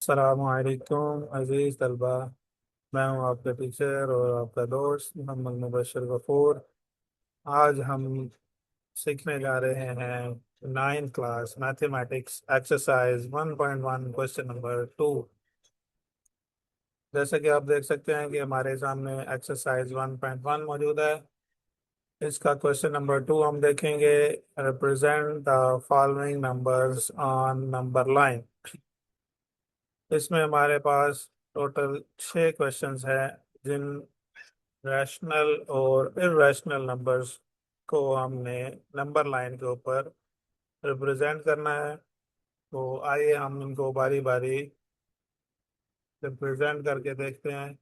अस्सलामुअलैकुम अज़ीज़ तलबा। मैं हूं आपका टीचर और आपका दोस्त मोहम्मद मुबशर गफूर। आज हम सीखने जा रहे हैं ninth class mathematics exercise 1.1 question number 2। जैसे कि आप देख सकते हैं कि हमारे सामने एक्सरसाइज 1.1 मौजूद है। इसका क्वेश्चन नंबर 2 हम देखेंगे। Represent the following numbers on number line. इसमें हमारे पास टोटल 6 क्वेश्चंस हैं जिन रैशनल और इर्रेशनल नंबर्स को हमने नंबर लाइन के ऊपर रिप्रेजेंट करना है। तो आइए हम इनको बारी बारी रिप्रेजेंट करके देखते हैं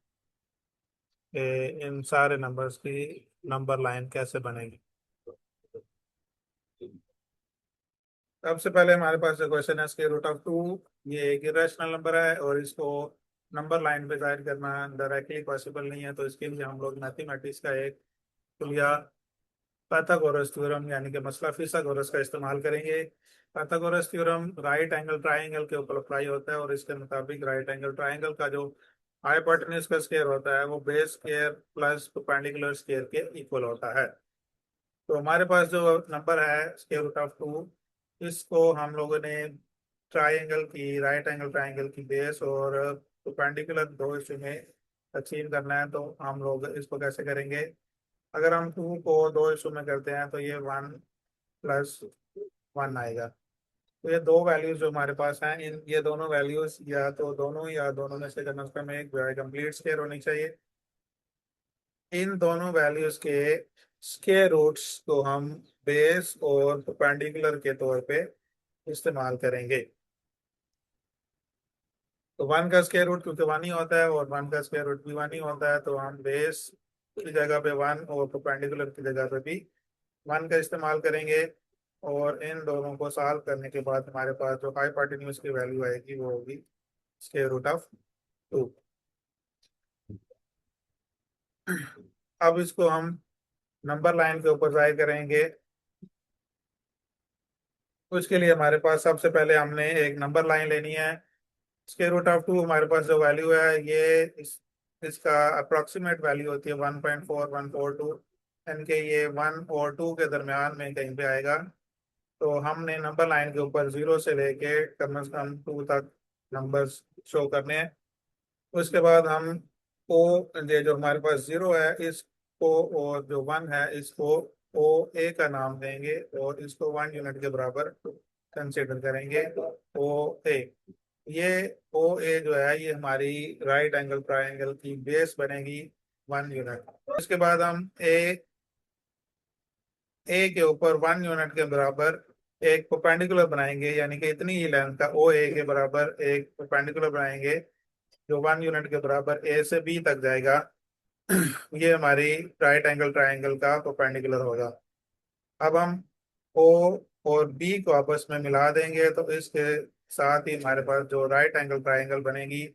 कि इन सारे नंबर्स की नंबर लाइन कैसे बनेगी। सबसे पहले हमारे पास जो क्वेश्चन है स्क्वायर रूट ऑफ 2। ये एक इरेशनल नंबर है और इसको नंबर लाइन पे जाहिर करना डायरेक्टली पॉसिबल नहीं है। तो इसके लिए हम लोग मैथमेटिक्स का एक कुलिया पाइथागोरस थ्योरम यानी कि मसला फिसागोरस का इस्तेमाल करेंगे। Pythagoras theorem right angle triangle के ऊपर अप्लाई होता है और इसके मुताबिक राइट एंगल ट्राइंगल का जो हाइपोटेन्यूज का स्क्वायर होता है वो base square plus perpendicular square के इक्वल होता है। तो हमारे पास जो नंबर है स्क्वायर रूट ऑफ 2, इसको हम लोगों ने ट्राइंगल की राइट एंगल ट्राइंगल की बेस और परपेंडिकुलर दो हिस्सों में तकसीम करना है। तो हम लोग इसको कैसे करेंगे? अगर हम 2 को दो हिस्सों में करते हैं तो ये 1+1 आएगा। तो ये दो वैल्यूज जो हमारे पास हैं, इन ये दोनों वैल्यूज या तो दोनों या दोनों में से कम से कम एक कंप्लीट स्क्वायर होनी चाहिए। इन दोनों वैल्यूज के स्क्वायर रूट्स को हम बेस और परपेंडिकुलर के तौर पे इस्तेमाल करेंगे। तो 1 का स्क्वायर रूट क्योंकि 1 ही होता है और 1 का स्क्वायर रूट भी 1 ही होता है, तो हम बेस की जगह पे 1 और परपेंडिकुलर की जगह पे भी 1 का इस्तेमाल करेंगे। और इन दोनों को सॉल्व करने के बाद हमारे पास जो हाइपोटेन्यूज की वैल्यू आएगी वो होगी स्क्वायर रूट ऑफ 2। अब इसको हम नंबर लाइन के ऊपर जाहिर करेंगे। उसके लिए हमारे पास सबसे पहले हमने एक नंबर लाइन लेनी है। स्क्वायर रूट ऑफ 2 हमारे पास जो वैल्यू है ये इसका अप्रोक्सीमेट वैल्यू होती है 1.4142, यानी कि ये 1 और 2 के दरमियान में कहीं पे आएगा। तो हमने नंबर लाइन के ऊपर 0 से लेके कम से कम 2 तक नंबर्स शो करने हैं। उसके बाद हम को ये जो हमारे पास 0 है इसको और जो 1 है इसको ओ ए का नाम देंगे और इसको 1 यूनिट के बराबर कंसिडर करेंगे। ओ ए, ये ओ ए जो है ये हमारी राइट एंगल ट्राइंगल की बेस बनेगी 1 यूनिट। उसके बाद हम ए के ऊपर 1 यूनिट के बराबर एक परपेंडिकुलर बनाएंगे, यानी कि इतनी ही लेंथ का ओ ए के बराबर एक परपेंडिकुलर बनाएंगे जो 1 यूनिट के बराबर ए से बी तक जाएगा। ये हमारी राइट एंगल ट्राइंगल का परपेंडिकुलर होगा। अब हम ओ और बी को आपस में मिला देंगे तो इसके साथ ही हमारे पास जो राइट एंगल ट्राइंगल बनेगी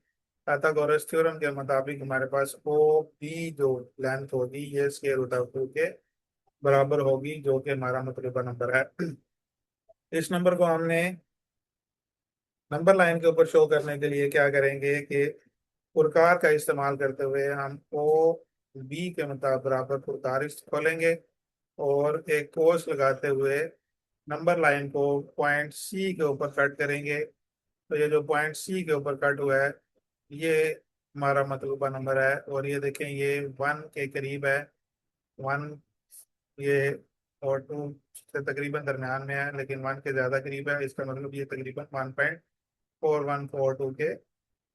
पाइथागोरस थ्योरम के मुताबिक हमारे पास ओ बी जो लेंथ होगी ये स्क्वायर रूट ऑफ 2 के बराबर होगी, जो कि हमारा मतलूबा नंबर है। इस नंबर को हमने नंबर लाइन के ऊपर शो करने के लिए क्या करेंगे कि पुरकार का इस्तेमाल करते हुए हम ओ बी के मुताबिक बराबर पुरकार खोलेंगे और एक कोस लगाते हुए नंबर लाइन को पॉइंट सी के ऊपर कट करेंगे। तो ये जो पॉइंट सी के ऊपर कट हुआ है ये हमारा मतलूबा नंबर है और ये देखें ये 1 के करीब है। 1 ये और 2 से तकरीबन दरमियान में है लेकिन 1 के ज़्यादा करीब है, इसका मतलब ये तकरीबन 1.4142 के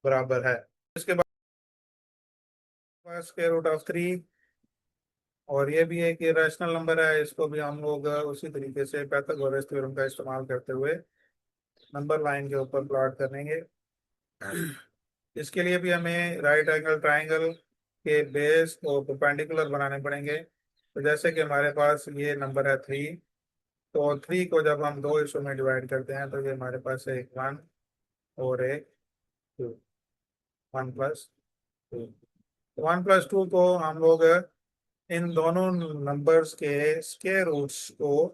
बराबर है। इसके बाद स्क्वायर रूट ऑफ 3, और ये भी एक इरेशनल नंबर है, इसको भी हम लोग उसी तरीके से पाइथागोरस थ्योरम का इस्तेमाल करते हुए नंबर लाइन के ऊपर प्लॉट करेंगे। इसके लिए भी हमें राइट एंगल ट्राइंगल के बेस और परपेंडिकुलर बनाने पड़ेंगे। तो जैसे कि हमारे पास ये नंबर है 3, तो 3 को जब हम दो हिस्सों में डिवाइड करते हैं तो ये हमारे पास है एक 1 और एक 2, 1+2। 1+2 को हम लोग इन दोनों नंबर्स के स्क्वायर रूट्स को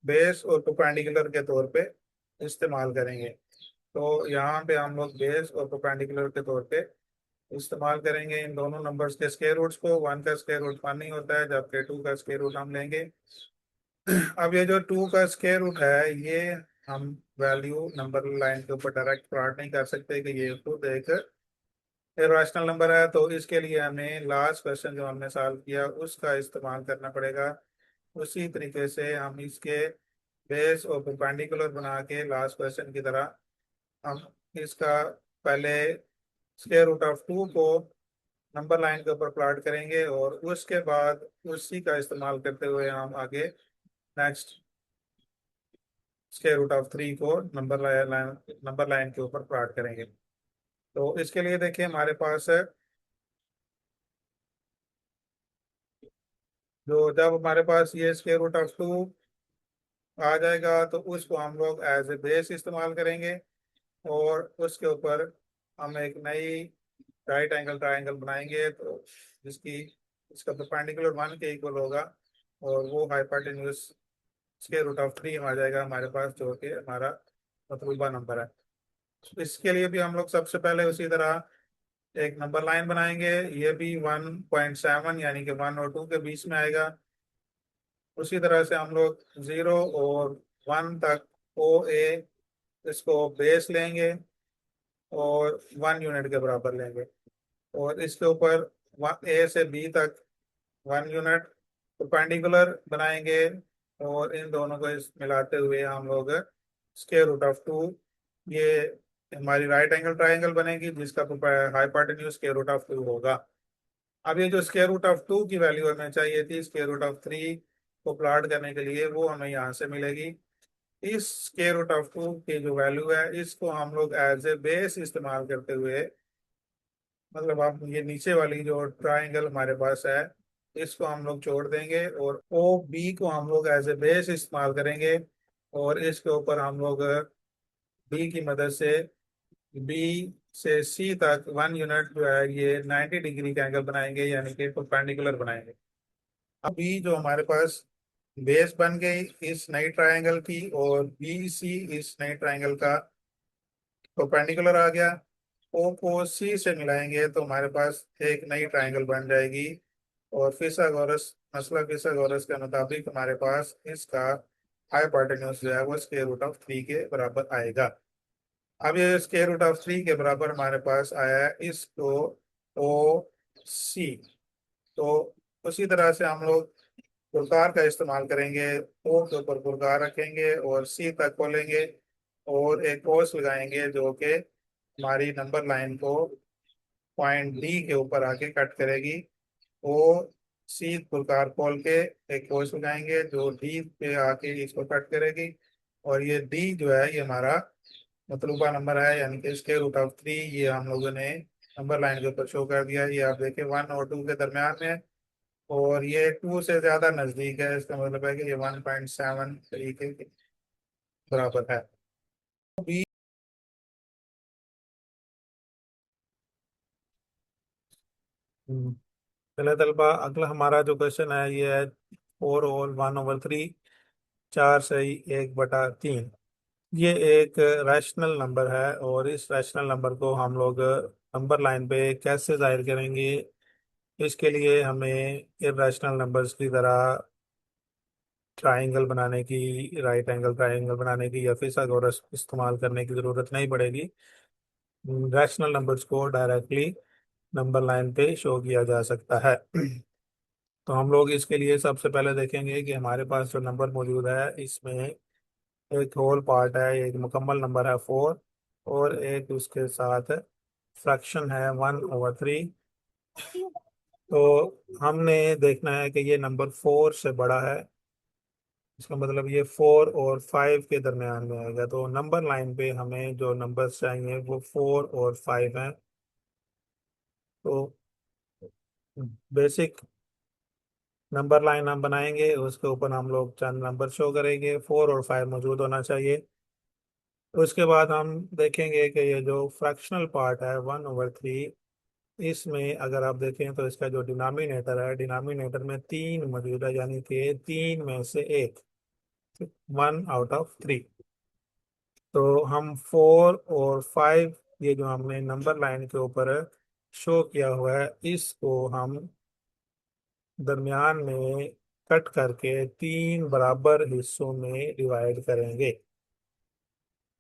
बेस और परपेंडिकुलर के तौर पे इस्तेमाल करेंगे। तो यहाँ पे हम लोग बेस और परपेंडिकुलर के तौर पे इस्तेमाल करेंगे इन दोनों नंबर्स के स्क्वायर रूट्स को। वन का स्क्वायर रूट वन नहीं होता है, जबकि टू का स्क्वायर रूट हम लेंगे। अब ये जो टू का स्क्वायर रूट है, ये हम वैल्यू नंबर लाइन के ऊपर डायरेक्ट प्लॉट नहीं कर सकते कि ये खुद एक इरेशनल नंबर है। तो इसके लिए हमें लास्ट क्वेश्चन जो हमने सॉल्व किया उसका इस्तेमाल करना पड़ेगा। उसी तरीके से हम इसके बेस और परपेंडिकुलर बना के लास्ट क्वेश्चन की तरह हम इसका पहले स्क्वायर रूट ऑफ टू को नंबर लाइन के ऊपर प्लॉट करेंगे, और उसके बाद उसी का इस्तेमाल करते हुए हम आगे next square root of three को नंबर लाइन के ऊपर प्लॉट करेंगे। तो इसके लिए देखिए हमारे पास है, जो जब हमारे पास ये स्क्वायर रूट ऑफ टू आ जाएगा तो उसको हम लोग एज ए बेस इस्तेमाल करेंगे, और उसके ऊपर हम एक नई राइट एंगल ट्राइंगल बनाएंगे, तो जिसकी इसका परपेंडिकुलर वन के इक्वल होगा, और वो hypotenuse square root of three आ जाएगा हमारे पास, जो कि हमारा मतलूबा नंबर है। इसके लिए भी हम लोग सबसे पहले उसी तरह एक नंबर लाइन बनाएंगे। ये भी 1.7 यानी कि वन और टू के बीच में आएगा। उसी तरह से हम लोग जीरो और वन तक ओ ए इसको बेस लेंगे और वन यूनिट के बराबर लेंगे, और इसके ऊपर ए से बी तक वन यूनिट परपेंडिकुलर बनाएंगे, और इन दोनों को मिलाते हुए हम लोग स्क्वायर रूट ऑफ टू, ये हमारी राइट एंगल ट्राइंगल बनेगी जिसका hypotenuse square root of two होगा। अब ये जो स्क्वायर रूट ऑफ टू की वैल्यू हमें चाहिए थी स्क्वायर रूट ऑफ थ्री को प्लॉट करने के लिए, वो हमें यहाँ से मिलेगी। इस स्क्वायर रूट ऑफ टू की जो वैल्यू है इसको हम लोग एज ए बेस इस्तेमाल करते हुए, मतलब आप ये नीचे वाली जो ट्राइंगल हमारे पास है इसको हम लोग छोड़ देंगे, और ओ बी को हम लोग एज ए बेस इस्तेमाल करेंगे, और इसके ऊपर हम लोग बी की मदद से बी से सी तक वन यूनिट जो है ये 90 डिग्री का एंगल बनाएंगे, यानी कि परपेंडिकुलर बनाएंगे। अब बी जो हमारे पास बेस बन गई इस नई ट्राइंगल की, और बी सी इस नई ट्राइंगल का परपेंडिकुलर आ गया। ओ को सी से मिलाएंगे तो हमारे पास एक नई ट्राइंगल बन जाएगी, और फिसागोरस मसला फिसागोरस के मुताबिक हमारे पास इसका हाइपोटेन्यूज जो है वो स्क्वायर रूट ऑफ थ्री के बराबर आएगा। अब ये स्क्वायर रूट ऑफ थ्री के बराबर हमारे पास आया है, इसको ओ सी। तो उसी तरह से हम लोग गुणकार का इस्तेमाल करेंगे। ओ के ऊपर गुणकार रखेंगे और सी तक खोलेंगे, और एक कोस लगाएंगे जो कि हमारी नंबर लाइन को पॉइंट डी के ऊपर आके कट करेगी। ओ सी गुणकार खोल के एक कोस लगाएंगे जो डी पे आके इसको कट करेगी, और ये डी जो है ये हमारा मतलूबा नंबर है, यानी कि स्क्वायर रूट ऑफ थ्री ये हम लोगों ने नंबर लाइन के ऊपर शो कर दिया। ये आप देखें वन और टू के दरमियान में, और ये टू से ज्यादा नजदीक है, इसका मतलब है कि ये 1.7 तरीके के बराबर है। बी चले तलबा, अगला हमारा जो क्वेश्चन है ये है 4/1/3, 4/1/3। ये एक रैशनल नंबर है, और इस रैशनल नंबर को हम लोग नंबर लाइन पे कैसे जाहिर करेंगे, इसके लिए हमें इर्रेशनल नंबर्स की तरह ट्राइंगल बनाने की, राइट एंगल ट्राइंगल बनाने की या फिसागोरस इस्तेमाल करने की ज़रूरत नहीं पड़ेगी। रैशनल नंबर्स को डायरेक्टली नंबर लाइन पे शो किया जा सकता है। तो हम लोग इसके लिए सबसे पहले देखेंगे कि हमारे पास जो नंबर मौजूद है इसमें एक होल पार्ट है, एक मुकम्मल नंबर है 4, और एक उसके साथ फ्रैक्शन है 1/3। तो हमने देखना है कि ये नंबर 4 से बड़ा है, इसका मतलब ये 4 और 5 के दरमियान में आएगा। तो नंबर लाइन पे हमें जो नंबर्स चाहिए वो 4 और 5 हैं। तो बेसिक नंबर लाइन हम बनाएंगे, उसके ऊपर हम लोग चंद नंबर शो करेंगे, 4 और 5 मौजूद होना चाहिए। उसके बाद हम देखेंगे कि ये जो फ्रैक्शनल पार्ट है 1/3, इसमें अगर आप देखें तो इसका जो डिनोमिनेटर है, डिनोमिनेटर में 3 मौजूद है, यानी कि 3 में से एक, 1/3। तो हम 4 और 5, ये जो हमने नंबर लाइन के ऊपर शो किया हुआ है, इसको हम दरमियान में कट करके 3 बराबर हिस्सों में डिवाइड करेंगे।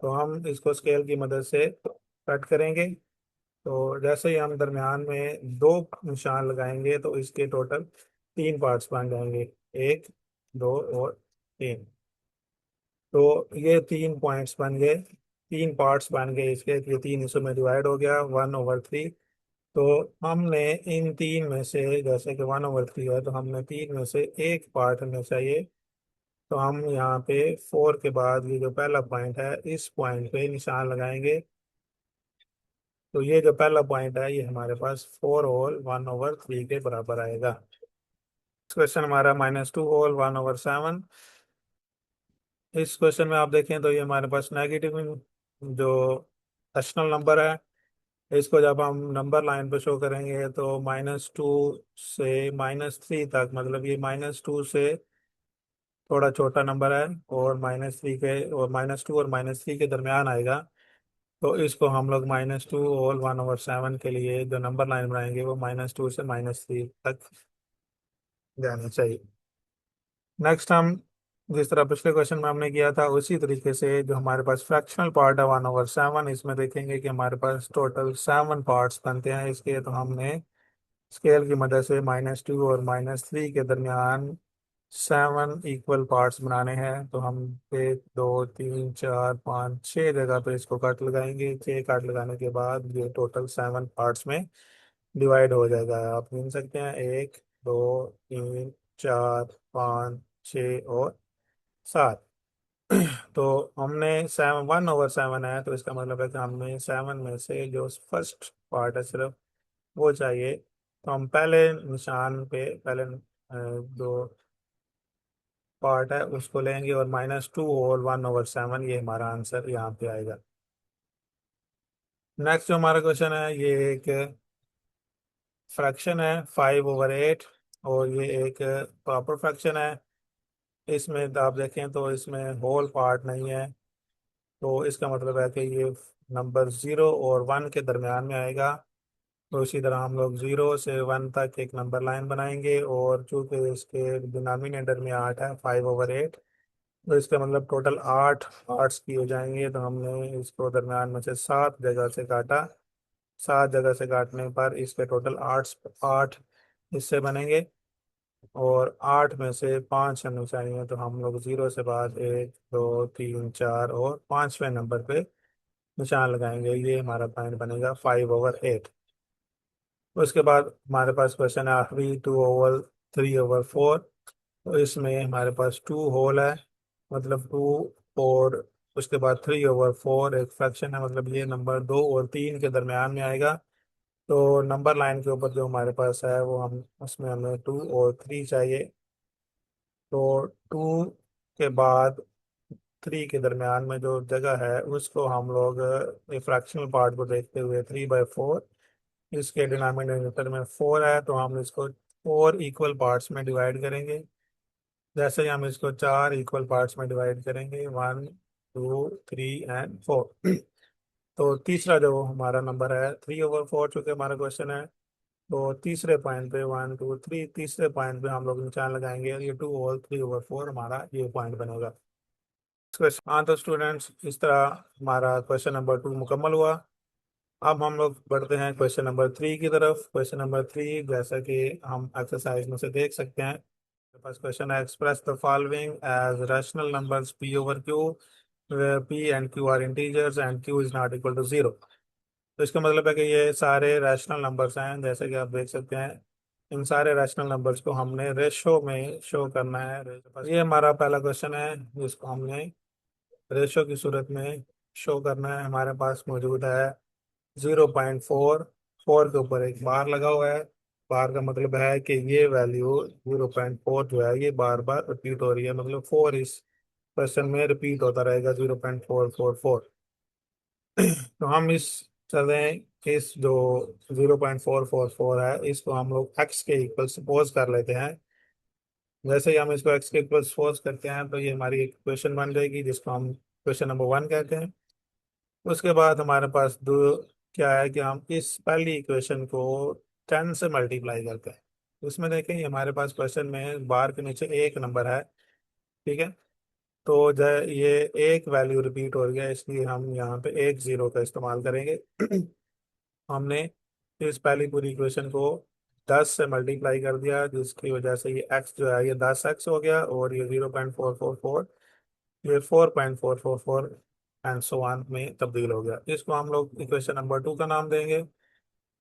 तो हम इसको स्केल की मदद से कट करेंगे। तो जैसे ही हम दरमियान में 2 निशान लगाएंगे तो इसके टोटल 3 पार्ट्स बन जाएंगे, 1, 2 और 3। तो ये 3 पॉइंट्स बन गए, 3 पार्ट्स बन गए इसके। ये 3 हिस्सों में डिवाइड हो गया 1/3। तो हमने इन 3 में से, जैसे कि 1/3 है, तो हमने 3 में से एक पार्ट हमें चाहिए। तो हम यहाँ पे 4 के बाद ये जो पहला पॉइंट है, इस पॉइंट पे निशान लगाएंगे। तो ये जो पहला पॉइंट है, ये हमारे पास 4 होल 1/3 के बराबर आएगा। क्वेश्चन हमारा -2 होल 1/7। इस क्वेश्चन में आप देखें तो ये हमारे पास नेगेटिव जो रैशनल नंबर है, इसको जब हम नंबर लाइन पे शो करेंगे तो -2 से -3 तक, मतलब ये -2 से थोड़ा छोटा नंबर है, और -3 के, और -2 और -3 के दरमियान आएगा। तो इसको हम लोग -2 होल 1/7 के लिए जो नंबर लाइन बनाएंगे वो -2 से -3 तक जानी चाहिए। नेक्स्ट हम, जिस तरह पिछले क्वेश्चन में हमने किया था, उसी तरीके से जो हमारे पास फ्रैक्शनल पार्ट है 1/7, इसमें देखेंगे कि हमारे पास टोटल 7 पार्ट्स बनते हैं इसके। तो हमने स्केल की मदद से -2 और -3 के दरमियान 7 इक्वल पार्ट्स बनाने हैं। तो हम 1, 2, 3, 4, 5, 6 जगह पे इसको कट लगाएंगे। 6 कट लगाने के बाद ये टोटल 7 पार्ट्स में डिवाइड हो जाएगा। आप गिन सकते हैं, 1, 2, 3, 4, 5, 6 और 7। तो हमने 1/7 है, तो इसका मतलब है कि हमने 7 में से जो फर्स्ट पार्ट है सिर्फ वो चाहिए। तो हम पहले निशान पे पहले जो पार्ट है उसको लेंगे, और -2 होल 1/7, ये हमारा आंसर यहाँ पे आएगा। नेक्स्ट जो हमारा क्वेश्चन है, ये एक फ्रैक्शन है 5/8, और ये एक प्रॉपर फ्रैक्शन है। इसमें तो आप देखें तो इसमें होल पार्ट नहीं है। तो इसका मतलब है कि ये नंबर 0 और 1 के दरमियान में आएगा। तो इसी तरह हम लोग 0 से 1 तक एक नंबर लाइन बनाएंगे, और चूंकि इसके डिनोमिनेटर में 8 है, 5/8, तो इसका मतलब टोटल 8 पार्ट्स की हो जाएंगे। तो हमने इसको दरमियान में से 7 जगह से काटा। 7 जगह से काटने पर इसके टोटल 8 8 हिस्से बनेंगे, और 8 में से 5 हमें चाहिए। तो हम लोग 0 से बाद 1, 2, 3, 4 और 5वें नंबर पे निशान लगाएंगे। ये हमारा पॉइंट बनेगा 5/8। उसके बाद हमारे पास क्वेश्चन है आखिरी, 2/3/4। तो इसमें हमारे पास 2 होल है, मतलब 2, और उसके बाद 3/4 एक फ्रैक्शन है, मतलब ये नंबर 2 और 3 के दरमियान में आएगा। तो नंबर लाइन के ऊपर जो हमारे पास है वो हम, उसमें हमें 2 और 3 चाहिए। तो 2 के बाद 3 के दरमियान में जो जगह है उसको हम लोग फ्रैक्शनल पार्ट को देखते हुए 3/4, इसके डिनोमिनेटर में 4 है, तो हम इसको 4 इक्वल पार्ट्स में डिवाइड करेंगे। जैसे ही हम इसको 4 इक्वल पार्ट्स में डिवाइड करेंगे, 1, 2, 3 एंड 4। तो तीसरा जो हमारा नंबर है 3/4, चूंकि हमारा क्वेश्चन है, तो तीसरे पॉइंट पे 1, 2, 3, तीसरे पॉइंट पे हम लोग निशान लगाएंगे, और ये 2 होल 3/4 हमारा ये पॉइंट बनेगा। हाँ, तो स्टूडेंट्स, इस तरह हमारा क्वेश्चन नंबर 2 मुकम्मल हुआ। अब हम लोग बढ़ते हैं क्वेश्चन नंबर 3 की तरफ। क्वेश्चन नंबर 3, जैसा कि हम एक्सरसाइज में से देख सकते हैं, फर्स्ट क्वेश्चन है, express the following as rational numbers p/q, where p and q are integers and q is not equal to 0। तो इसका मतलब है कि ये सारे रैशनल नंबर्स हैं, जैसे कि आप देख सकते हैं। इन सारे रैशनल नंबर्स को हमने रेशो में शो करना है। ये हमारा पहला क्वेश्चन है, जिसको हमने रेशो की सूरत में शो करना है। हमारे पास मौजूद है 0.4, 4 के ऊपर एक बार लगा हुआ है। बार का मतलब है कि ये वैल्यू 0.4 जो है, ये बार बार रिपीट हो रही है, मतलब 4 इस क्वेश्चन में रिपीट होता रहेगा, 0.444। तो हम इस चलें, इस जो 0.444 है, इसको हम लोग एक्स के इक्वल सपोज कर लेते हैं। जैसे ही हम इसको एक्स के इक्वल सपोज करते हैं, तो ये हमारी एक क्वेश्चन बन जाएगी, जिसको हम क्वेश्चन नंबर 1 कहते हैं। उसके बाद हमारे पास दो क्या है कि हम इस पहली इक्वेशन को 10 से मल्टीप्लाई करते हैं। उसमें देखेंगे हमारे पास क्वेश्चन में बार के नीचे एक नंबर है, ठीक है। तो ये एक वैल्यू रिपीट हो गया, इसलिए हम यहाँ पे एक जीरो का इस्तेमाल करेंगे। हमने इस पहली पूरी इक्वेशन को 10 से मल्टीप्लाई कर दिया, जिसकी वजह से ये x जो है ये 10x हो गया, और ये 0.444 ये 4.444 एंड सो ऑन में तब्दील हो गया। इसको हम लोग इक्वेशन नंबर 2 का नाम देंगे।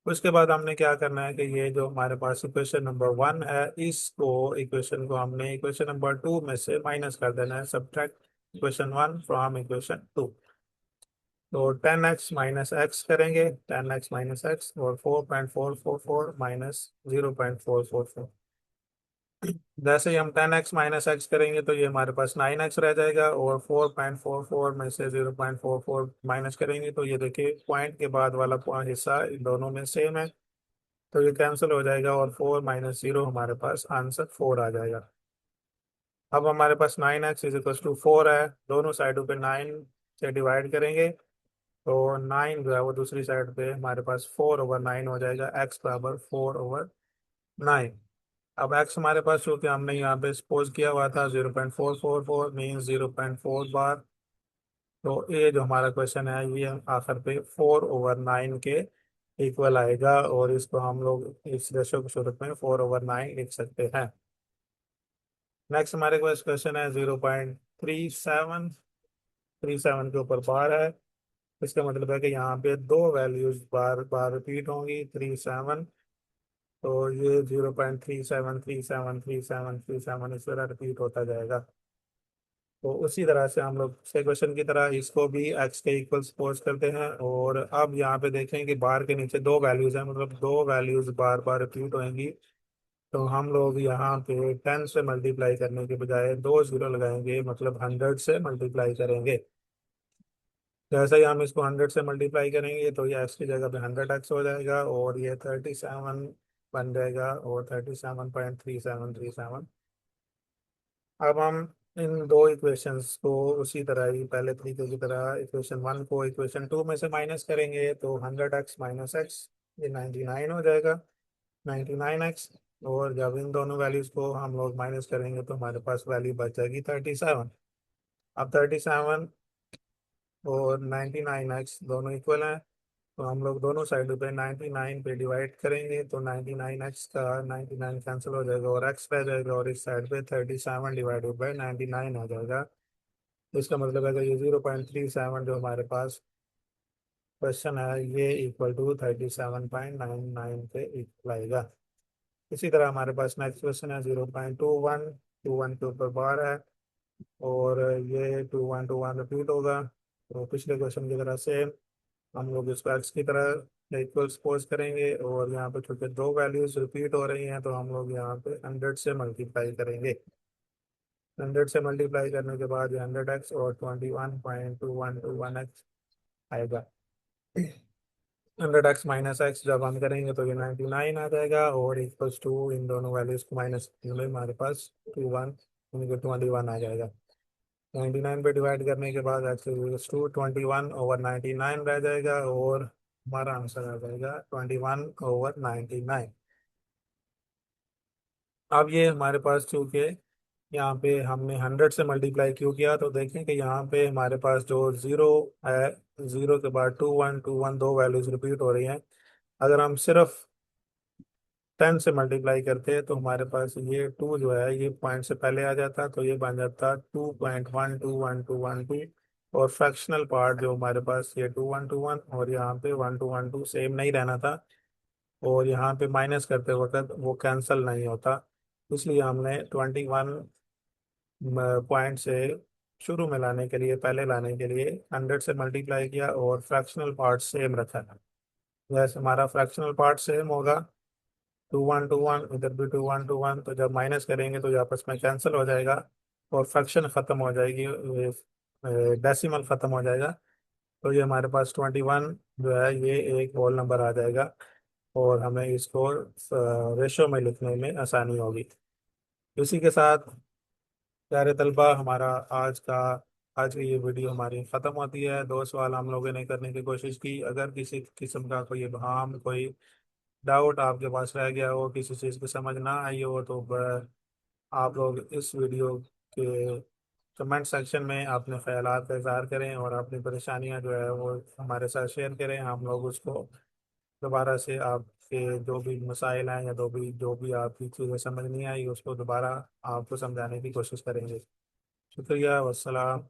उसके बाद हमने क्या करना है कि ये जो हमारे पास इक्वेशन नंबर 1 है, इसको इक्वेशन को हमने इक्वेशन नंबर 2 में से माइनस कर देना है, सब्ट्रैक्ट इक्वेशन 1 फ्रॉम इक्वेशन 2। तो 10x माइनस एक्स करेंगे, 10x माइनस एक्स, और 4.444 माइनस 0.444। जैसे ही हम 10x माइनस एक्स करेंगे तो ये हमारे पास 9x रह जाएगा, और 4.44 में से 0.44 माइनस करेंगे तो ये देखिए पॉइंट के बाद वाला हिस्सा इन दोनों में सेम है, तो ये कैंसिल हो जाएगा, और 4 माइनस 0 हमारे पास आंसर 4 आ जाएगा। अब हमारे पास 9x इज इक्वल टू 4 है, दोनों साइडों पे 9 से डिवाइड करेंगे, तो 9 जो है वो दूसरी साइड पे हमारे पास 4/9 हो जाएगा, x बराबर 4/9। अब x हमारे पास चूंकि हमने यहाँ पे सपोज किया हुआ था 0.444 मीन 0.4 बार, तो ये जो हमारा क्वेश्चन है ये आखिर पे 4/9 के इक्वल आएगा, और इसको हम लोग इस रेशो के सूरत में 4/9 लिख सकते हैं। नेक्स्ट हमारे पास क्वेश्चन है 0.3737 के ऊपर बार है। इसका मतलब है कि यहाँ पे दो वैल्यूज बार बार रिपीट होंगी, 37। तो ये 0.37373737 इस तरह रिपीट होता जाएगा। तो उसी तरह से हम लोग पिछले क्वेश्चन की तरह इसको भी x के इक्वल सपोज करते हैं, और अब यहाँ पे देखें कि बार के नीचे दो वैल्यूज हैं, मतलब दो वैल्यूज बार बार रिपीट होंगी। तो हम लोग यहाँ पे 10 से मल्टीप्लाई करने के बजाय दो जीरो लगाएंगे, मतलब 100 से मल्टीप्लाई करेंगे। जैसे ही हम इसको 100 से मल्टीप्लाई करेंगे तो ये एक्स की जगह पे 100x हो जाएगा, और ये 37 बन जाएगा, और 37.3737। अब हम इन दो इक्वेशंस को उसी तरह ही पहले तरीके की तरह इक्वेशन 1 को इक्वेशन 2 में से माइनस करेंगे, तो 100x माइनस एक्स ये 99 हो जाएगा, 99x। और जब इन दोनों वैल्यूज को हम लोग माइनस करेंगे तो हमारे पास वैल्यू बच जाएगी 37। अब 37 और 99x दोनों इक्वल हैं, तो हम लोग दोनों साइडों पे 99 पे डिवाइड करेंगे, तो 99x का 99 कैंसिल हो जाएगा और x रह जाएगा, और इस साइड पे 37 डिवाइडेड बाई 99 आ जाएगा। तो इसका मतलब है कि ये 0.37 जो हमारे पास क्वेश्चन है ये इक्वल टू 37.99 के इक्वल आएगा। इसी तरह हमारे पास नेक्स्ट क्वेश्चन है 0.21, 21 के ऊपर बार है, और ये 2121 रिपीट होगा। तो पिछले क्वेश्चन की तरह से हम लोग इसको एक्स की तरह इक्वल सपोज करेंगे, और यहाँ पे चूंकि दो वैल्यूज रिपीट हो रही हैं तो हम लोग यहाँ पे 100 से मल्टीप्लाई करेंगे। 100 से मल्टीप्लाई करने के बाद ये 100x और 21.2121x आएगा। 100x माइनस एक्स जब हम करेंगे तो ये 99 आ जाएगा, और इक्वल्स टू इन दोनों वैल्यूज को माइनस करने में हमारे पास 21 आ जाएगा। 99 पे डिवाइड करने के बाद एक्स टू 21/99 रह जाएगा, और हमारा आंसर आ जाएगा 21/99। अब ये हमारे पास चूंकि यहाँ पे हमने 100 से मल्टीप्लाई क्यों किया, तो देखें कि यहाँ पे हमारे पास जो जीरो है, जीरो के बाद 2121 दो वैल्यूज रिपीट हो रही हैं। अगर हम सिर्फ 10 से मल्टीप्लाई करते हैं तो हमारे पास ये 2 जो है ये पॉइंट से पहले आ जाता, तो ये बन जाता 2.12112। और फ्रैक्शनल पार्ट जो हमारे पास ये 2121 और यहाँ पे 1212 सेम नहीं रहना था, और यहाँ पे माइनस करते वक्त वो कैंसिल नहीं होता, इसलिए हमने 21 पॉइंट से शुरू में लाने के लिए, पहले लाने के लिए 100 से मल्टीप्लाई किया, और फ्रैक्शनल पार्ट सेम रखा। जैसे हमारा फ्रैक्शनल पार्ट सेम होगा 2121, इधर भी 2121, तो जब माइनस करेंगे तो ये आपस में कैंसिल हो जाएगा, और फ्रैक्शन खत्म हो जाएगी, डेसिमल खत्म हो जाएगा। तो ये हमारे पास 21 जो है ये एक होल नंबर आ जाएगा, और हमें इसको रेशो में लिखने में आसानी होगी। इसी के साथ प्यारे तलबा, हमारा आज का आज की ये वीडियो हमारी ख़त्म होती है। दो सवाल हम लोगों ने करने की कोशिश की। अगर किसी किस्म का कोई इबहम, कोई डाउट आपके पास रह गया हो, किसी चीज़ की समझ ना आई हो, तो आप लोग इस वीडियो के कमेंट सेक्शन में अपने ख्यालात का इजहार करें और अपनी परेशानियां जो है वो हमारे साथ शेयर करें। हम लोग उसको दोबारा से आपके जो भी मसाइल हैं या जो भी आपकी चीज़ें समझ नहीं आई उसको दोबारा आपको समझाने की कोशिश करेंगे। शुक्रिया, वस्सलाम।